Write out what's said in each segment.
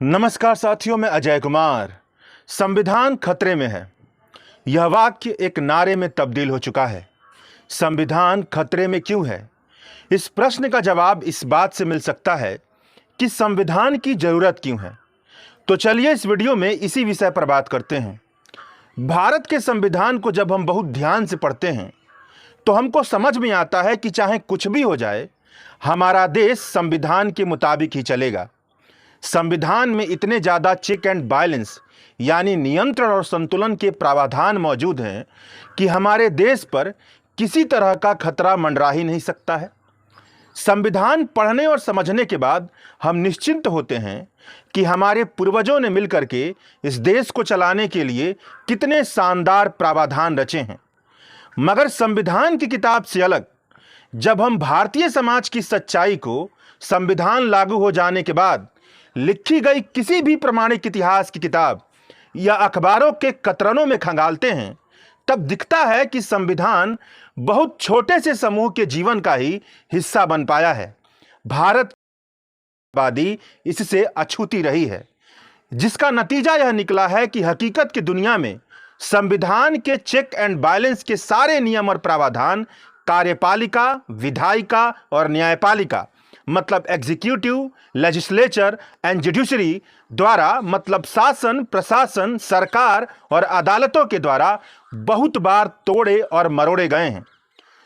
नमस्कार साथियों, मैं अजय कुमार। संविधान खतरे में है, यह वाक्य एक नारे में तब्दील हो चुका है। संविधान खतरे में क्यों है? इस प्रश्न का जवाब इस बात से मिल सकता है कि संविधान की जरूरत क्यों है। तो चलिए इस वीडियो में इसी विषय पर बात करते हैं। भारत के संविधान को जब हम बहुत ध्यान से पढ़ते हैं तो हमको समझ में आता है कि चाहे कुछ भी हो जाए, हमारा देश संविधान के मुताबिक ही चलेगा। संविधान में इतने ज़्यादा चेक एंड बैलेंस यानी नियंत्रण और संतुलन के प्रावधान मौजूद हैं कि हमारे देश पर किसी तरह का खतरा मंडरा ही नहीं सकता है। संविधान पढ़ने और समझने के बाद हम निश्चिंत होते हैं कि हमारे पूर्वजों ने मिलकर के इस देश को चलाने के लिए कितने शानदार प्रावधान रचे हैं। मगर संविधान की किताब से अलग जब हम भारतीय समाज की सच्चाई को संविधान लागू हो जाने के बाद लिखी गई किसी भी प्रमाणिक इतिहास की किताब या अखबारों के कतरनों में खंगालते हैं, तब दिखता है कि संविधान बहुत छोटे से समूह के जीवन का ही हिस्सा बन पाया है। भारत की आबादी इससे अछूती रही है, जिसका नतीजा यह निकला है कि हकीकत की दुनिया में संविधान के चेक एंड बैलेंस के सारे नियम और प्रावधान कार्यपालिका, विधायिका और न्यायपालिका मतलब एग्जीक्यूटिव, लेजिस्लेचर एंड जुडिशरी द्वारा मतलब शासन, प्रशासन, सरकार और अदालतों के द्वारा बहुत बार तोड़े और मरोड़े गए हैं।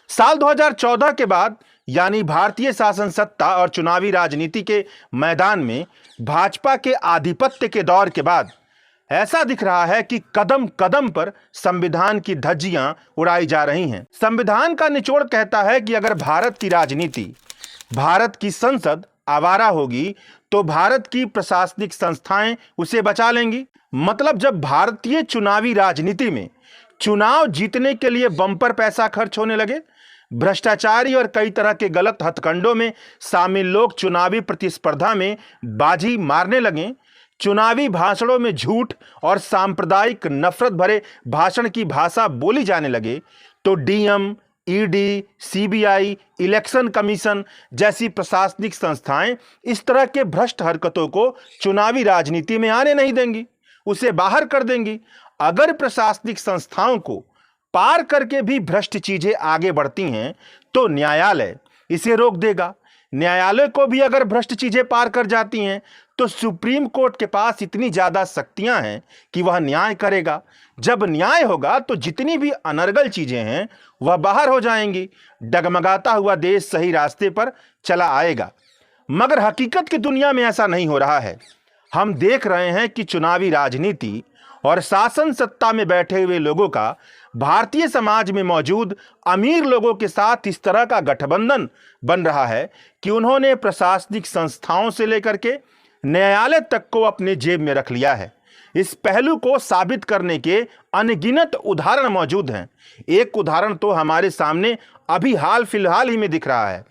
साल 2014 के बाद यानी भारतीय शासन सत्ता और चुनावी राजनीति के मैदान में भाजपा के आधिपत्य के दौर के बाद ऐसा दिख रहा है कि कदम कदम पर संविधान की धज्जियां उड़ाई जा रही हैं। संविधान का निचोड़ कहता है कि अगर भारत की राजनीति, भारत की संसद आवारा होगी तो भारत की प्रशासनिक संस्थाएं उसे बचा लेंगी। मतलब जब भारतीय चुनावी राजनीति में चुनाव जीतने के लिए बम्पर पैसा खर्च होने लगे, भ्रष्टाचारी और कई तरह के गलत हथकंडों में शामिल लोग चुनावी प्रतिस्पर्धा में बाजी मारने लगे, चुनावी भाषणों में झूठ और सांप्रदायिक नफरत भरे भाषण की भाषा बोली जाने लगे, तो DM, ED, CBI, election commission जैसी प्रशासनिक संस्थाएं इस तरह के भ्रष्ट हरकतों को चुनावी राजनीति में आने नहीं देंगी, उसे बाहर कर देंगी। अगर प्रशासनिक संस्थाओं को पार करके भी भ्रष्ट चीजें आगे बढ़ती हैं तो न्यायालय इसे रोक देगा। न्यायालय को भी अगर भ्रष्ट चीजें पार कर जाती हैं तो सुप्रीम कोर्ट के पास इतनी ज्यादा शक्तियां हैं कि वह न्याय करेगा। जब न्याय होगा तो जितनी भी अनर्गल चीजें हैं वह बाहर हो जाएंगी, डगमगाता हुआ देश सही रास्ते पर चला आएगा। मगर हकीकत की दुनिया में ऐसा नहीं हो रहा है। हम देख रहे हैं कि चुनावी राजनीति और शासन सत्ता में बैठे हुए लोगों का भारतीय समाज में मौजूद अमीर लोगों के साथ इस तरह का गठबंधन बन रहा है कि उन्होंने प्रशासनिक संस्थाओं से लेकर के न्यायालय तक को अपने जेब में रख लिया है। इस पहलू को साबित करने के अनगिनत उदाहरण मौजूद हैं। एक उदाहरण तो हमारे सामने अभी हाल फिलहाल ही में दिख रहा है।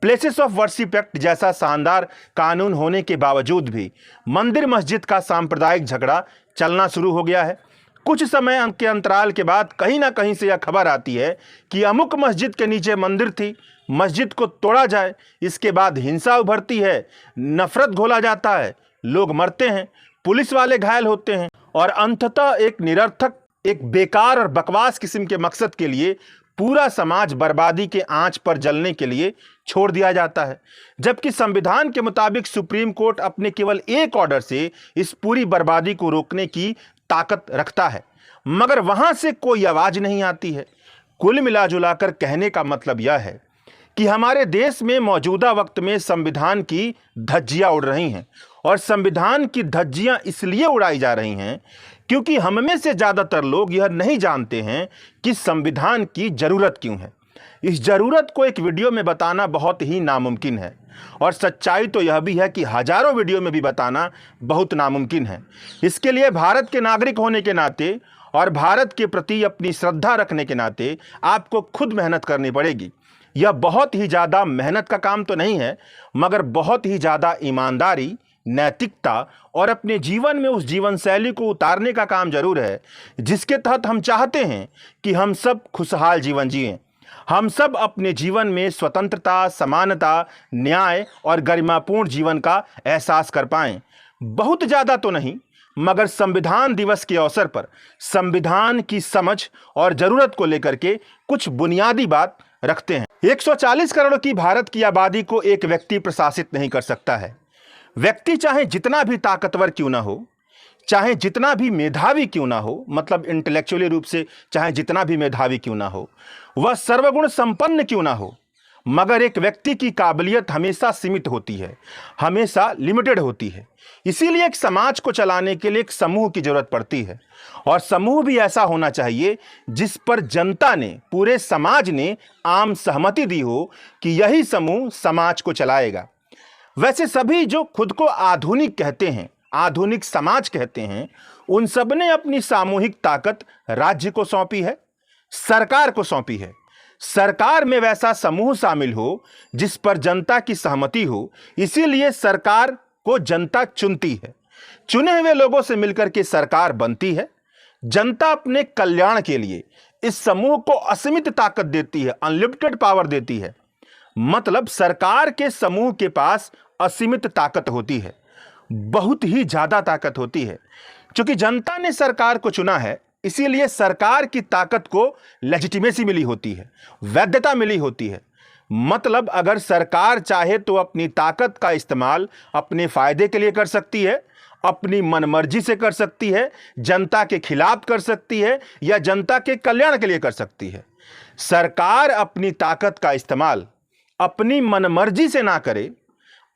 प्लेसेस ऑफ वर्शिप एक्ट जैसा शानदार कानून होने के बावजूद भी मंदिर मस्जिद का सांप्रदायिक झगड़ा चलना शुरू हो गया है। कुछ समय के अंतराल के बाद कहीं ना कहीं से यह खबर आती है कि अमुक मस्जिद के नीचे मंदिर थी, मस्जिद को तोड़ा जाए। इसके बाद हिंसा उभरती है, नफरत घोला जाता है, लोग मरते हैं, पुलिस वाले घायल होते हैं और अंततः एक निरर्थक, एक बेकार और बकवास किस्म के मकसद के लिए पूरा समाज बर्बादी के आंच पर जलने के लिए छोड़ दिया जाता है। जबकि संविधान के मुताबिक सुप्रीम कोर्ट अपने केवल एक ऑर्डर से इस पूरी बर्बादी को रोकने की ताकत रखता है, मगर वहां से कोई आवाज नहीं आती है। कुल मिलाजुलाकर कहने का मतलब यह है कि हमारे देश में मौजूदा वक्त में संविधान की धज्जियां उड़ रही हैं और संविधान की धज्जियां इसलिए उड़ाई जा रही हैं क्योंकि हम में से ज्यादातर लोग यह नहीं जानते हैं कि संविधान की जरूरत क्यों है। इस जरूरत को एक वीडियो में बताना बहुत ही नामुमकिन है और सच्चाई तो यह भी है कि हजारों वीडियो में भी बताना बहुत नामुमकिन है। इसके लिए भारत के नागरिक होने के नाते और भारत के प्रति अपनी श्रद्धा रखने के नाते आपको खुद मेहनत करनी पड़ेगी। यह बहुत ही ज़्यादा मेहनत का काम तो नहीं है, मगर बहुत ही ज़्यादा ईमानदारी, नैतिकता और अपने जीवन में उस जीवन शैली को उतारने का काम जरूर है जिसके तहत हम चाहते हैं कि हम सब खुशहाल जीवन जिएं। हम सब अपने जीवन में स्वतंत्रता, समानता, न्याय और गरिमापूर्ण जीवन का एहसास कर पाएं। बहुत ज्यादा तो नहीं, मगर संविधान दिवस के अवसर पर संविधान की समझ और जरूरत को लेकर के कुछ बुनियादी बात रखते हैं। 140 करोड़ की भारत की आबादी को एक व्यक्ति प्रशासित नहीं कर सकता है। व्यक्ति चाहे जितना भी ताकतवर क्यों ना हो, चाहे जितना भी मेधावी क्यों ना हो, मतलब इंटेलेक्चुअली रूप से चाहे जितना भी मेधावी क्यों ना हो, वह सर्वगुण संपन्न क्यों ना हो, मगर एक व्यक्ति की काबिलियत हमेशा सीमित होती है, हमेशा लिमिटेड होती है। इसीलिए एक समाज को चलाने के लिए एक समूह की जरूरत पड़ती है, और समूह भी ऐसा होना चाहिए जिस पर जनता ने, पूरे समाज ने आम सहमति दी हो कि यही समूह समाज को चलाएगा। वैसे सभी जो खुद को आधुनिक कहते हैं, आधुनिक समाज कहते हैं, उन सब ने अपनी सामूहिक ताकत राज्य को सौंपी है, सरकार को सौंपी है। सरकार में वैसा समूह शामिल हो जिस पर जनता की सहमति हो, इसीलिए सरकार को जनता चुनती है। चुने हुए लोगों से मिलकर के सरकार बनती है। जनता अपने कल्याण के लिए इस समूह को असीमित ताकत देती है, अनलिमिटेड पावर देती है। मतलब सरकार के समूह के पास असीमित ताकत होती है, बहुत ही ज्यादा ताकत होती है। क्योंकि जनता ने सरकार को चुना है, इसीलिए सरकार की ताकत को लेजिटिमेसी मिली होती है, वैधता मिली होती है। मतलब अगर सरकार चाहे तो अपनी ताकत का इस्तेमाल अपने फायदे के लिए कर सकती है, अपनी मनमर्जी से कर सकती है, जनता के खिलाफ कर सकती है, या जनता के कल्याण के लिए कर सकती है। सरकार अपनी ताकत का इस्तेमाल अपनी मनमर्जी से ना करे,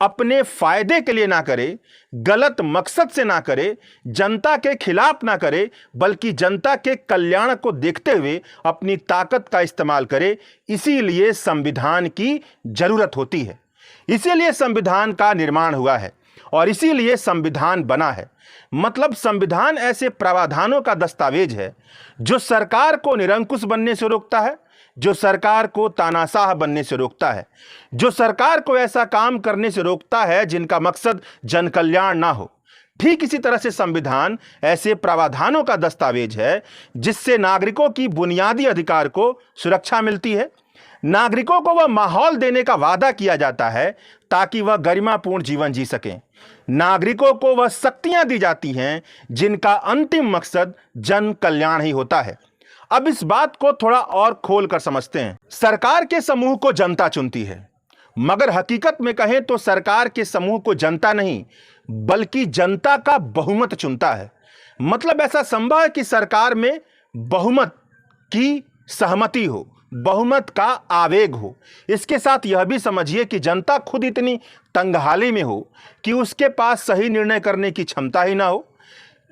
अपने फायदे के लिए ना करे, गलत मकसद से ना करे, जनता के खिलाफ ना करे, बल्कि जनता के कल्याण को देखते हुए अपनी ताकत का इस्तेमाल करे। इसीलिए संविधान की जरूरत होती है, इसीलिए संविधान का निर्माण हुआ है, और इसीलिए संविधान बना है। मतलब संविधान ऐसे प्रावधानों का दस्तावेज है जो सरकार को निरंकुश बनने से रोकता है, जो सरकार को तानाशाह बनने से रोकता है, जो सरकार को ऐसा काम करने से रोकता है जिनका मकसद जन कल्याण ना हो। ठीक इसी तरह से संविधान ऐसे प्रावधानों का दस्तावेज है जिससे नागरिकों की बुनियादी अधिकार को सुरक्षा मिलती है। नागरिकों को वह माहौल देने का वादा किया जाता है ताकि वह गरिमापूर्ण जीवन जी सकें। नागरिकों को वह शक्तियां दी जाती हैं जिनका अंतिम मकसद जन कल्याण ही होता है। अब इस बात को थोड़ा और खोल कर समझते हैं। सरकार के समूह को जनता चुनती है, मगर हकीकत में कहें तो सरकार के समूह को जनता नहीं बल्कि जनता का बहुमत चुनता है। मतलब ऐसा संभव है कि सरकार में बहुमत की सहमति हो, बहुमत का आवेग हो। इसके साथ यह भी समझिए कि जनता खुद इतनी तंगहाली में हो कि उसके पास सही निर्णय करने की क्षमता ही ना हो।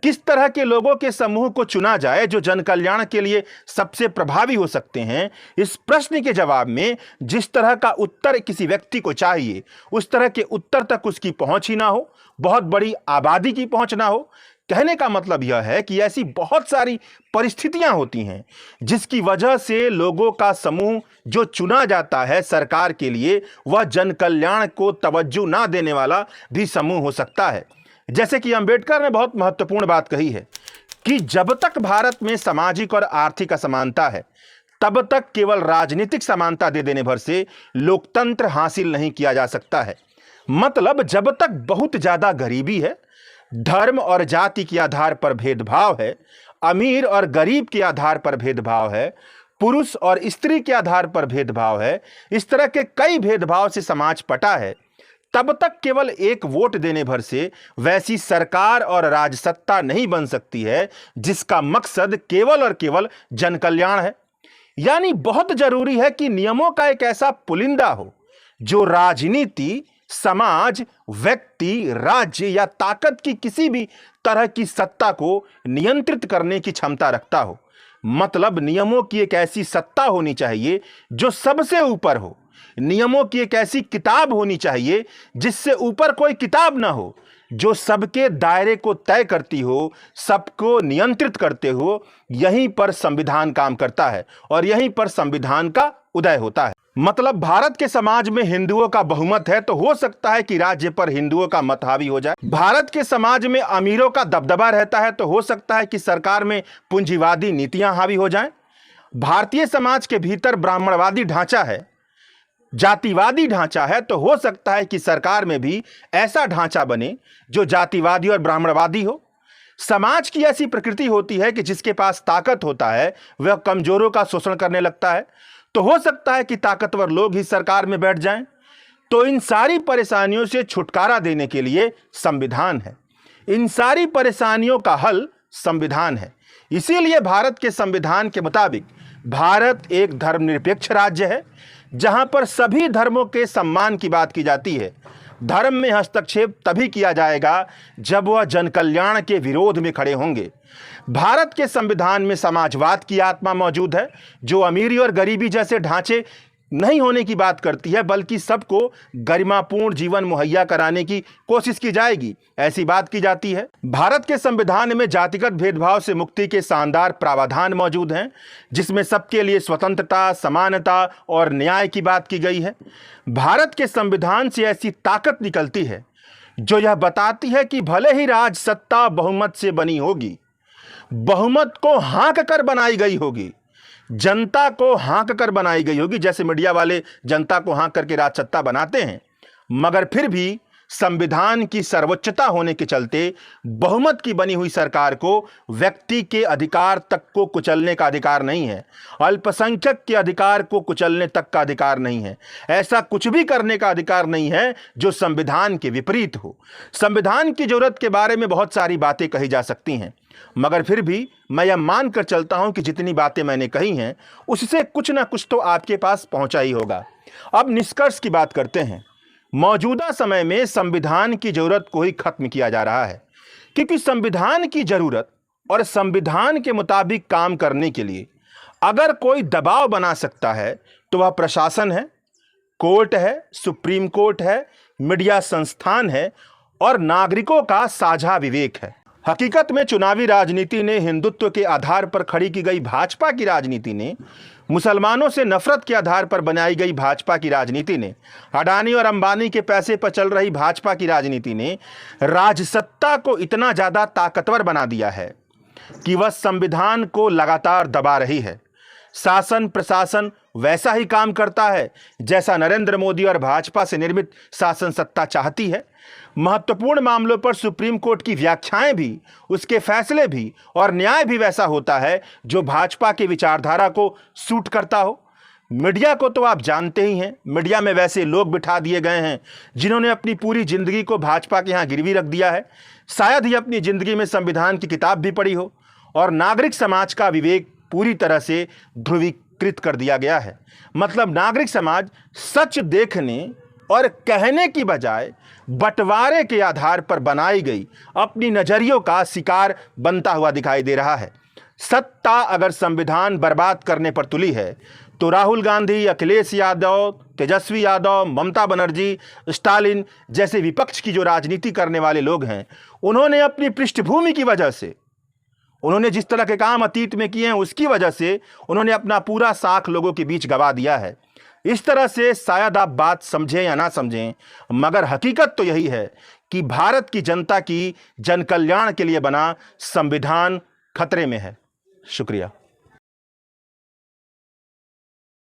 किस तरह के लोगों के समूह को चुना जाए जो जन कल्याण के लिए सबसे प्रभावी हो सकते हैं, इस प्रश्न के जवाब में जिस तरह का उत्तर किसी व्यक्ति को चाहिए उस तरह के उत्तर तक उसकी पहुंच ही ना हो, बहुत बड़ी आबादी की पहुंच ना हो। कहने का मतलब यह है कि ऐसी बहुत सारी परिस्थितियां होती हैं जिसकी वजह से लोगों का समूह जो चुना जाता है सरकार के लिए, वह जन कल्याण को तवज्जो ना देने वाला भी समूह हो सकता है। जैसे कि अंबेडकर ने बहुत महत्वपूर्ण बात कही है कि जब तक भारत में सामाजिक और आर्थिक असमानता है तब तक केवल राजनीतिक समानता दे देने भर से लोकतंत्र हासिल नहीं किया जा सकता है। मतलब जब तक बहुत ज्यादा गरीबी है, धर्म और जाति के आधार पर भेदभाव है, अमीर और गरीब के आधार पर भेदभाव है, पुरुष और स्त्री के आधार पर भेदभाव है, इस तरह के कई भेदभाव से समाज पटा है, तब तक केवल एक वोट देने भर से वैसी सरकार और राजसत्ता नहीं बन सकती है जिसका मकसद केवल और केवल जन कल्याण है। यानी बहुत जरूरी है कि नियमों का एक ऐसा पुलिंदा हो जो राजनीति, समाज, व्यक्ति, राज्य या ताकत की किसी भी तरह की सत्ता को नियंत्रित करने की क्षमता रखता हो। मतलब नियमों की एक ऐसी सत्ता होनी चाहिए जो सबसे ऊपर हो। नियमों की एक ऐसी किताब होनी चाहिए जिससे ऊपर कोई किताब ना हो, जो सबके दायरे को तय करती हो, सबको नियंत्रित करते हो। यहीं पर संविधान काम करता है और यहीं पर संविधान का उदय होता है। मतलब भारत के समाज में हिंदुओं का बहुमत है तो हो सकता है कि राज्य पर हिंदुओं का मत हावी हो जाए। भारत के समाज में अमीरों का दबदबा रहता है तो हो सकता है कि सरकार में पूंजीवादी नीतियां हावी हो जाएं। भारतीय समाज के भीतर ब्राह्मणवादी ढांचा है जातिवादी ढांचा है तो हो सकता है कि सरकार में भी ऐसा ढांचा बने जो जातिवादी और ब्राह्मणवादी हो। समाज की ऐसी प्रकृति होती है कि जिसके पास ताकत होता है वह कमजोरों का शोषण करने लगता है। तो हो सकता है कि ताकतवर लोग ही सरकार में बैठ जाएं। तो इन सारी परेशानियों से छुटकारा देने के लिए संविधान है। इन सारी परेशानियों का हल संविधान है। इसीलिए भारत के संविधान के मुताबिक भारत एक धर्मनिरपेक्ष राज्य है, जहां पर सभी धर्मों के सम्मान की बात की जाती है। धर्म में हस्तक्षेप तभी किया जाएगा जब वह जनकल्याण के विरोध में खड़े होंगे। भारत के संविधान में समाजवाद की आत्मा मौजूद है, जो अमीरी और गरीबी जैसे ढांचे नहीं होने की बात करती है, बल्कि सबको गरिमापूर्ण जीवन मुहैया कराने की कोशिश की जाएगी, ऐसी बात की जाती है। भारत के संविधान में जातिगत भेदभाव से मुक्ति के शानदार प्रावधान मौजूद हैं, जिसमें सबके लिए स्वतंत्रता, समानता और न्याय की बात की गई है। भारत के संविधान से ऐसी ताकत निकलती है जो यह बताती है कि भले ही राज सत्ता बहुमत से बनी होगी, बहुमत को हाँक कर बनाई गई होगी, जनता को हाँक कर बनाई गई होगी, जैसे मीडिया वाले जनता को हाँक करके राजसत्ता बनाते हैं, मगर फिर भी संविधान की सर्वोच्चता होने के चलते बहुमत की बनी हुई सरकार को व्यक्ति के अधिकार तक को कुचलने का अधिकार नहीं है, अल्पसंख्यक के अधिकार को कुचलने तक का अधिकार नहीं है, ऐसा कुछ भी करने का अधिकार नहीं है जो संविधान के विपरीत हो। संविधान की जरूरत के बारे में बहुत सारी बातें कही जा सकती हैं, मगर फिर भी मैं यह मानकर चलता हूं कि जितनी बातें मैंने कही हैं उससे कुछ ना कुछ तो आपके पास पहुंचा ही होगा। अब निष्कर्ष की बात करते हैं। मौजूदा समय में संविधान की जरूरत को ही खत्म किया जा रहा है, क्योंकि संविधान की जरूरत और संविधान के मुताबिक काम करने के लिए अगर कोई दबाव बना सकता है तो वह प्रशासन है, कोर्ट है, सुप्रीम कोर्ट है, मीडिया संस्थान है और नागरिकों का साझा विवेक है। हकीकत में चुनावी राजनीति ने, हिंदुत्व के आधार पर खड़ी की गई भाजपा की राजनीति ने, मुसलमानों से नफरत के आधार पर बनाई गई भाजपा की राजनीति ने, अडानी और अंबानी के पैसे पर चल रही भाजपा की राजनीति ने राजसत्ता को इतना ज्यादा ताकतवर बना दिया है कि वह संविधान को लगातार दबा रही है। शासन प्रशासन वैसा ही काम करता है जैसा नरेंद्र मोदी और भाजपा से निर्मित शासन सत्ता चाहती है। महत्वपूर्ण मामलों पर सुप्रीम कोर्ट की व्याख्याएं भी, उसके फैसले भी और न्याय भी वैसा होता है जो भाजपा की विचारधारा को सूट करता हो। मीडिया को तो आप जानते ही हैं, मीडिया में वैसे लोग बिठा दिए गए हैं जिन्होंने अपनी पूरी जिंदगी को भाजपा के यहाँ गिरवी रख दिया है, शायद ही अपनी जिंदगी में संविधान की किताब भी पढ़ी हो, और नागरिक समाज का विवेक पूरी तरह से ध्रुवीकृत कर दिया गया है। मतलब नागरिक समाज सच देखने और कहने की बजाय बंटवारे के आधार पर बनाई गई अपनी नजरियों का शिकार बनता हुआ दिखाई दे रहा है। सत्ता अगर संविधान बर्बाद करने पर तुली है तो राहुल गांधी, अखिलेश यादव, तेजस्वी यादव, ममता बनर्जी, स्टालिन जैसे विपक्ष की जो राजनीति करने वाले लोग हैं, उन्होंने अपनी पृष्ठभूमि की वजह से, उन्होंने जिस तरह के काम अतीत में किए हैं उसकी वजह से उन्होंने अपना पूरा साख लोगों के बीच गंवा दिया है। इस तरह से शायद आप बात समझें या ना समझें, मगर हकीकत तो यही है कि भारत की जनता की जन कल्याण के लिए बना संविधान खतरे में है। शुक्रिया।